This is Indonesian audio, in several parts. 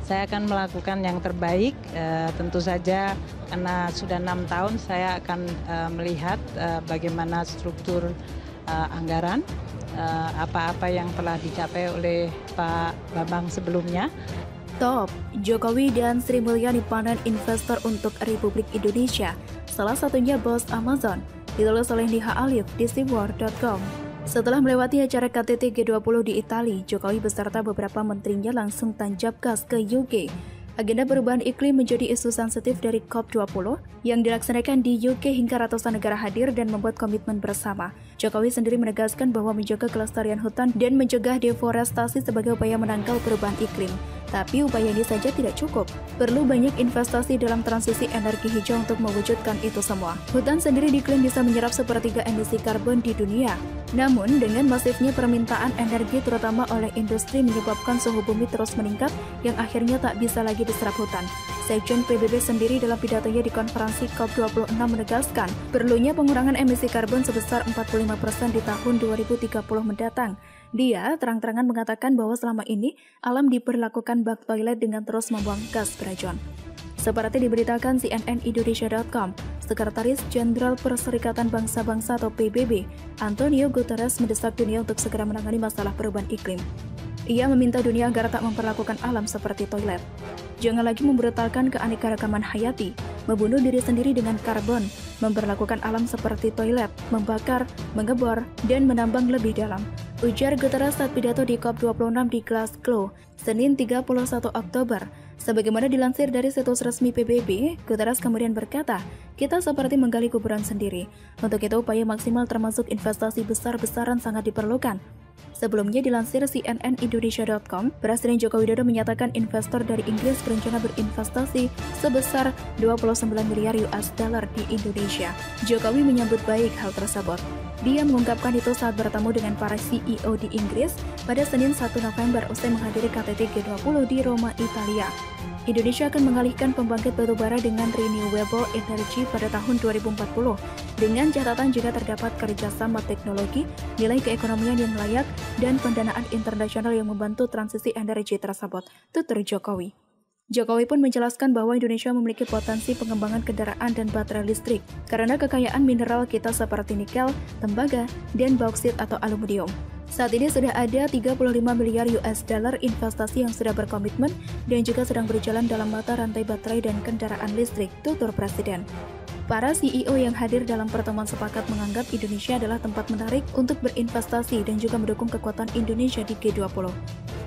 Saya akan melakukan yang terbaik, tentu saja karena sudah 6 tahun saya akan melihat bagaimana struktur anggaran, apa-apa yang telah dicapai oleh Pak Bambang sebelumnya. Top, Jokowi dan Sri Mulyani panen investor untuk Republik Indonesia, salah satunya bos Amazon, ditulis oleh Niha Alif di Sibwar.com. Setelah melewati acara KTT G20 di Italia, Jokowi beserta beberapa menterinya langsung tancap gas ke UK. Agenda perubahan iklim menjadi isu sensitif dari COP20 yang dilaksanakan di UK hingga ratusan negara hadir dan membuat komitmen bersama. Jokowi sendiri menegaskan bahwa menjaga kelestarian hutan dan mencegah deforestasi sebagai upaya menangkal perubahan iklim. Tapi upaya ini saja tidak cukup. Perlu banyak investasi dalam transisi energi hijau untuk mewujudkan itu semua. Hutan sendiri diklaim bisa menyerap sepertiga emisi karbon di dunia. Namun, dengan masifnya permintaan energi terutama oleh industri menyebabkan suhu bumi terus meningkat yang akhirnya tak bisa lagi diserap hutan. Sekjen PBB sendiri dalam pidatonya di konferensi COP26 menegaskan perlunya pengurangan emisi karbon sebesar 45% di tahun 2030 mendatang. Dia terang-terangan mengatakan bahwa selama ini alam diperlakukan bak toilet dengan terus membuang gas beracun. Seperti diberitakan cnnindonesia.com, Sekretaris Jenderal Perserikatan Bangsa-Bangsa atau PBB, Antonio Guterres mendesak dunia untuk segera menangani masalah perubahan iklim. Ia meminta dunia agar tak memperlakukan alam seperti toilet. Jangan lagi membrutalkan keanekaragaman hayati, membunuh diri sendiri dengan karbon, memperlakukan alam seperti toilet, membakar, mengebor, dan menambang lebih dalam. Ujar Guterres saat pidato di COP26 di Glasgow, Senin 31 Oktober. Sebagaimana dilansir dari situs resmi PBB, Guterres kemudian berkata, kita seperti menggali kuburan sendiri. Untuk itu upaya maksimal termasuk investasi besar-besaran sangat diperlukan. Sebelumnya dilansir cnnindonesia.com, Presiden Joko Widodo menyatakan investor dari Inggris berencana berinvestasi sebesar 29 miliar US dollar di Indonesia. Jokowi menyambut baik hal tersebut. Dia mengungkapkan itu saat bertemu dengan para CEO di Inggris pada Senin 1 November usai menghadiri KTT G20 di Roma, Italia. Indonesia akan mengalihkan pembangkit batubara dengan renewable energy pada tahun 2040 dengan catatan jika terdapat kerjasama teknologi, nilai keekonomian yang layak, dan pendanaan internasional yang membantu transisi energi tersebut, tutur Jokowi. Jokowi pun menjelaskan bahwa Indonesia memiliki potensi pengembangan kendaraan dan baterai listrik karena kekayaan mineral kita seperti nikel, tembaga, dan bauksit atau aluminium. Saat ini sudah ada 35 miliar US dollar investasi yang sudah berkomitmen dan juga sedang berjalan dalam mata rantai baterai dan kendaraan listrik, tutur Presiden. Para CEO yang hadir dalam pertemuan sepakat menganggap Indonesia adalah tempat menarik untuk berinvestasi dan juga mendukung kekuatan Indonesia di G20.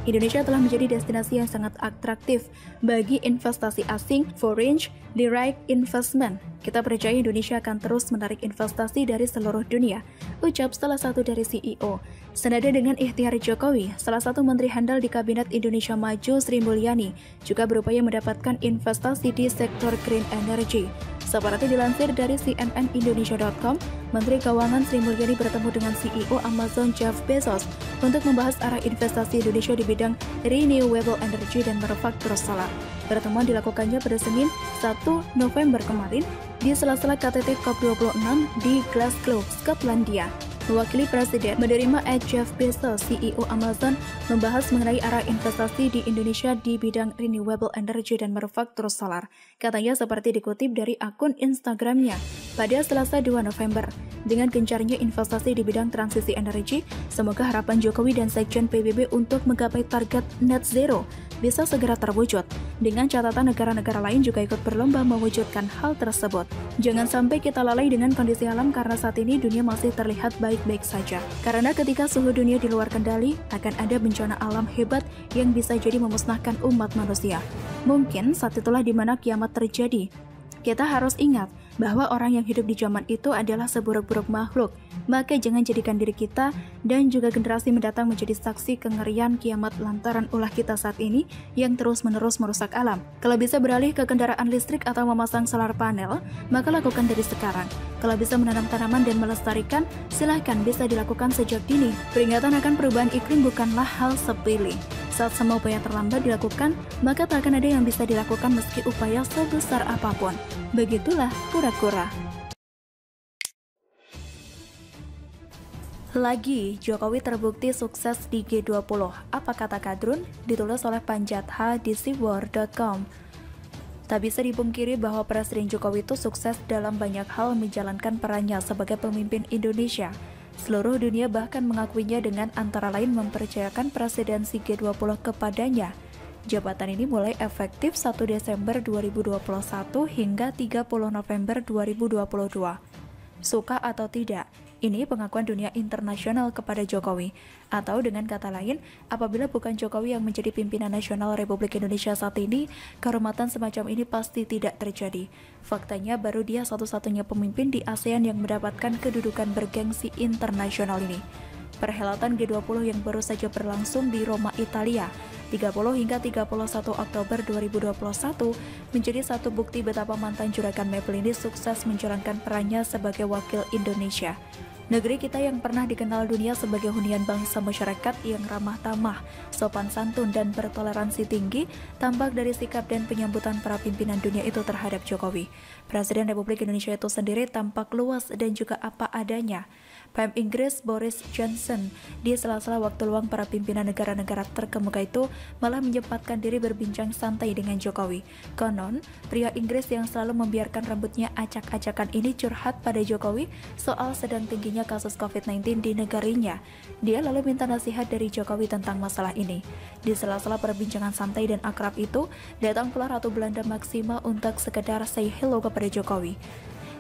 Indonesia telah menjadi destinasi yang sangat atraktif bagi investasi asing, foreign direct investment. Kita percaya Indonesia akan terus menarik investasi dari seluruh dunia, ucap salah satu dari CEO. Senada dengan ikhtiar Jokowi, salah satu menteri handal di Kabinet Indonesia Maju, Sri Mulyani, juga berupaya mendapatkan investasi di sektor green energy. Seperti dilansir dari cnnindonesia.com, Menteri Keuangan Sri Mulyani bertemu dengan CEO Amazon Jeff Bezos untuk membahas arah investasi Indonesia di bidang renewable energy dan manufaktur solar. Pertemuan dilakukannya pada Senin 1 November kemarin di sela-sela KTT COP26 di Glasgow, Skotlandia. Mewakili Presiden menerima Jeff Bezos, CEO Amazon, membahas mengenai arah investasi di Indonesia di bidang renewable energy dan manufaktur solar. Katanya seperti dikutip dari akun Instagramnya pada Selasa 2 November. Dengan gencarnya investasi di bidang transisi energi, semoga harapan Jokowi dan Sekjen PBB untuk menggapai target net zero bisa segera terwujud. Dengan catatan negara-negara lain juga ikut berlomba mewujudkan hal tersebut. Jangan sampai kita lalai dengan kondisi alam karena saat ini dunia masih terlihat baik-baik saja. Karena ketika suhu dunia di luar kendali, akan ada bencana alam hebat yang bisa jadi memusnahkan umat manusia. Mungkin saat itulah di mana kiamat terjadi. Kita harus ingat bahwa orang yang hidup di zaman itu adalah seburuk-buruk makhluk. Maka jangan jadikan diri kita dan juga generasi mendatang menjadi saksi kengerian kiamat lantaran ulah kita saat ini yang terus-menerus merusak alam. Kalau bisa beralih ke kendaraan listrik atau memasang solar panel, maka lakukan dari sekarang. Kalau bisa menanam tanaman dan melestarikan, silahkan bisa dilakukan sejak dini. Peringatan akan perubahan iklim bukanlah hal sepele. Saat semua upaya terlambat dilakukan, maka tak akan ada yang bisa dilakukan meski upaya sebesar apapun. Begitulah kura-kura. Lagi, Jokowi terbukti sukses di G20. Apa kata Kadrun? Ditulis oleh Panjatha di siwar.com. Tak bisa dipungkiri bahwa Presiden Jokowi itu sukses dalam banyak hal menjalankan perannya sebagai pemimpin Indonesia. Seluruh dunia bahkan mengakuinya dengan antara lain mempercayakan presidensi G20 kepadanya. Jabatan ini mulai efektif 1 Desember 2021 hingga 30 November 2022. Suka atau tidak, ini pengakuan dunia internasional kepada Jokowi. Atau dengan kata lain, apabila bukan Jokowi yang menjadi pimpinan nasional Republik Indonesia saat ini, kehormatan semacam ini pasti tidak terjadi. Faktanya baru dia satu-satunya pemimpin di ASEAN yang mendapatkan kedudukan bergengsi internasional ini. Perhelatan G20 yang baru saja berlangsung di Roma, Italia, 30 hingga 31 Oktober 2021 menjadi satu bukti betapa mantan juragan Mebel ini sukses menjalankan perannya sebagai wakil Indonesia. Negeri kita yang pernah dikenal dunia sebagai hunian bangsa masyarakat yang ramah tamah, sopan santun, dan bertoleransi tinggi, tampak dari sikap dan penyambutan para pimpinan dunia itu terhadap Jokowi. Presiden Republik Indonesia itu sendiri tampak luas dan juga apa adanya. PM Inggris Boris Johnson di sela-sela waktu luang para pimpinan negara-negara terkemuka itu malah menyempatkan diri berbincang santai dengan Jokowi. Konon, pria Inggris yang selalu membiarkan rambutnya acak-acakan ini curhat pada Jokowi soal sedang tingginya kasus COVID-19 di negarinya. Dia lalu minta nasihat dari Jokowi tentang masalah ini. Di sela-sela perbincangan santai dan akrab itu, datang pula Ratu Belanda Maxima untuk sekedar say hello kepada Jokowi.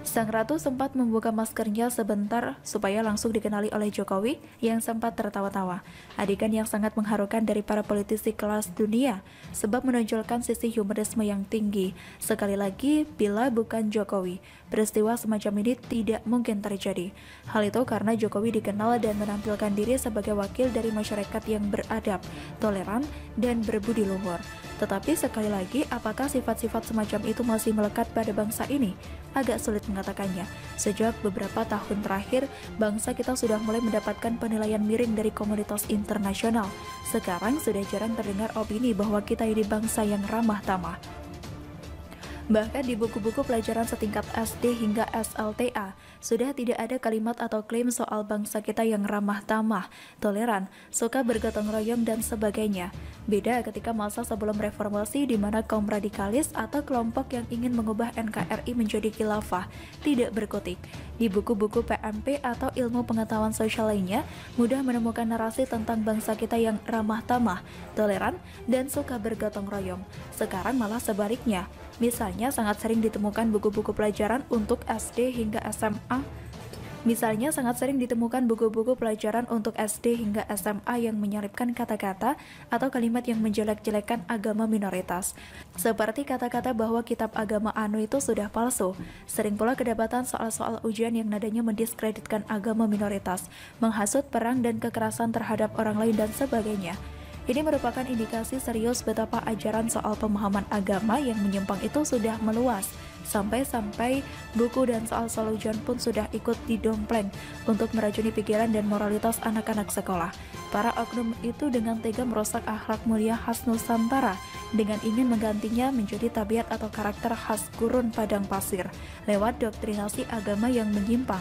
Sang ratu sempat membuka maskernya sebentar supaya langsung dikenali oleh Jokowi yang sempat tertawa-tawa. Adegan yang sangat mengharukan dari para politisi kelas dunia sebab menonjolkan sisi humorisme yang tinggi. Sekali lagi, bila bukan Jokowi, peristiwa semacam ini tidak mungkin terjadi. Hal itu karena Jokowi dikenal dan menampilkan diri sebagai wakil dari masyarakat yang beradab, toleran, dan berbudi luhur. Tetapi sekali lagi, apakah sifat-sifat semacam itu masih melekat pada bangsa ini? Agak sulit mengatakannya. Sejak beberapa tahun terakhir, bangsa kita sudah mulai mendapatkan penilaian miring dari komunitas internasional. Sekarang sudah jarang terdengar opini bahwa kita ini bangsa yang ramah tamah. Bahkan di buku-buku pelajaran setingkat SD hingga SLTA, sudah tidak ada kalimat atau klaim soal bangsa kita yang ramah tamah, toleran, suka bergotong royong, dan sebagainya. Beda ketika masa sebelum reformasi di mana kaum radikalis atau kelompok yang ingin mengubah NKRI menjadi khilafah tidak berkutik. Di buku-buku PMP atau ilmu pengetahuan sosial lainnya, mudah menemukan narasi tentang bangsa kita yang ramah tamah, toleran, dan suka bergotong royong. Sekarang malah sebaliknya. Misalnya sangat sering ditemukan buku-buku pelajaran untuk SD hingga SMA. Yang menyelipkan kata-kata atau kalimat yang menjelek-jelekan agama minoritas. Seperti kata-kata bahwa kitab agama anu itu sudah palsu. Sering pula kedapatan soal-soal ujian yang nadanya mendiskreditkan agama minoritas, menghasut perang dan kekerasan terhadap orang lain, dan sebagainya. Ini merupakan indikasi serius betapa ajaran soal pemahaman agama yang menyimpang itu sudah meluas. Sampai-sampai buku dan soal-soal ujian pun sudah ikut didompleng untuk meracuni pikiran dan moralitas anak-anak sekolah. Para oknum itu dengan tega merusak akhlak mulia khas Nusantara dengan ingin menggantinya menjadi tabiat atau karakter khas gurun padang pasir lewat doktrinasi agama yang menyimpang.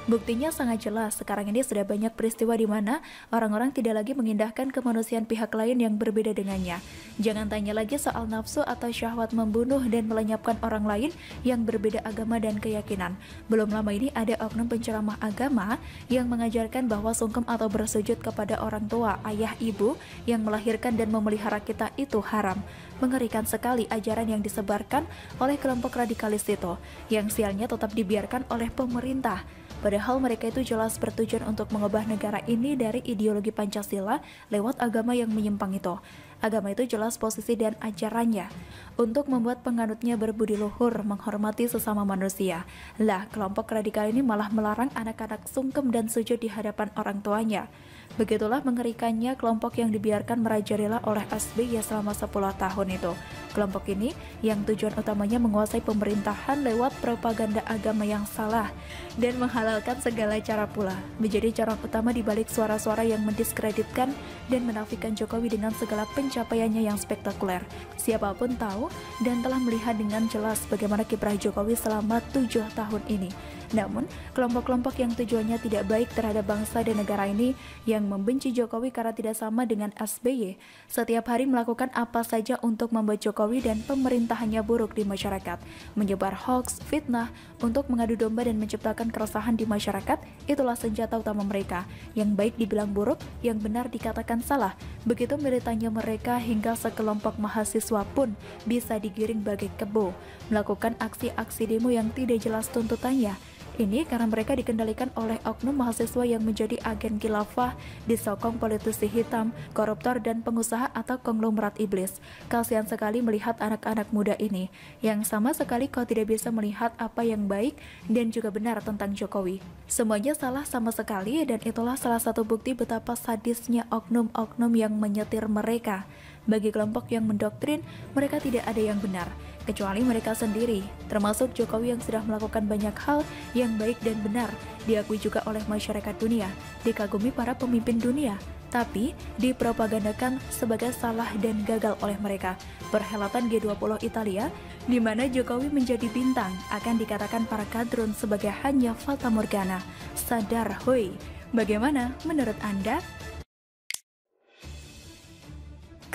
Buktinya sangat jelas, sekarang ini sudah banyak peristiwa di mana orang-orang tidak lagi mengindahkan kemanusiaan pihak lain yang berbeda dengannya. Jangan tanya lagi soal nafsu atau syahwat membunuh dan melenyapkan orang lain yang berbeda agama dan keyakinan. Belum lama ini ada oknum penceramah agama yang mengajarkan bahwa sungkem atau bersujud kepada orang tua, ayah, ibu yang melahirkan dan memelihara kita itu haram. Mengerikan sekali ajaran yang disebarkan oleh kelompok radikalis itu, yang sialnya tetap dibiarkan oleh pemerintah. Padahal mereka itu jelas bertujuan untuk mengubah negara ini dari ideologi Pancasila lewat agama yang menyimpang itu. Agama itu jelas posisi dan ajarannya untuk membuat penganutnya berbudi luhur, menghormati sesama manusia. Lah, kelompok radikal ini malah melarang anak-anak sungkem dan sujud di hadapan orang tuanya. Begitulah mengerikannya kelompok yang dibiarkan merajalela oleh SBY selama 10 tahun itu. Kelompok ini yang tujuan utamanya menguasai pemerintahan lewat propaganda agama yang salah dan menghalalkan segala cara pula, menjadi corong utama di balik suara-suara yang mendiskreditkan dan menafikan Jokowi dengan segala pencapaiannya yang spektakuler. Siapapun tahu dan telah melihat dengan jelas bagaimana kiprah Jokowi selama 7 tahun ini. Namun, kelompok-kelompok yang tujuannya tidak baik terhadap bangsa dan negara ini yang membenci Jokowi karena tidak sama dengan SBY, setiap hari melakukan apa saja untuk membuat Jokowi dan pemerintahannya buruk di masyarakat, menyebar hoax, fitnah, untuk mengadu domba dan menciptakan keresahan di masyarakat. Itulah senjata utama mereka. Yang baik dibilang buruk, yang benar dikatakan salah. Begitu militannya mereka hingga sekelompok mahasiswa pun bisa digiring bagai kebo, melakukan aksi-aksi demo yang tidak jelas tuntutannya. Ini karena mereka dikendalikan oleh oknum mahasiswa yang menjadi agen khilafah, disokong politisi hitam, koruptor, dan pengusaha atau konglomerat iblis. Kasihan sekali melihat anak-anak muda ini, yang sama sekali kau tidak bisa melihat apa yang baik dan juga benar tentang Jokowi. Semuanya salah sama sekali, dan itulah salah satu bukti betapa sadisnya oknum-oknum yang menyetir mereka. Bagi kelompok yang mendoktrin, mereka tidak ada yang benar, kecuali mereka sendiri, termasuk Jokowi yang sudah melakukan banyak hal yang baik dan benar, diakui juga oleh masyarakat dunia, dikagumi para pemimpin dunia, tapi dipropagandakan sebagai salah dan gagal oleh mereka. Perhelatan G20 Italia, di mana Jokowi menjadi bintang, akan dikatakan para kadrun sebagai hanya fata morgana. Sadar hoi, bagaimana menurut Anda?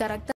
Karakter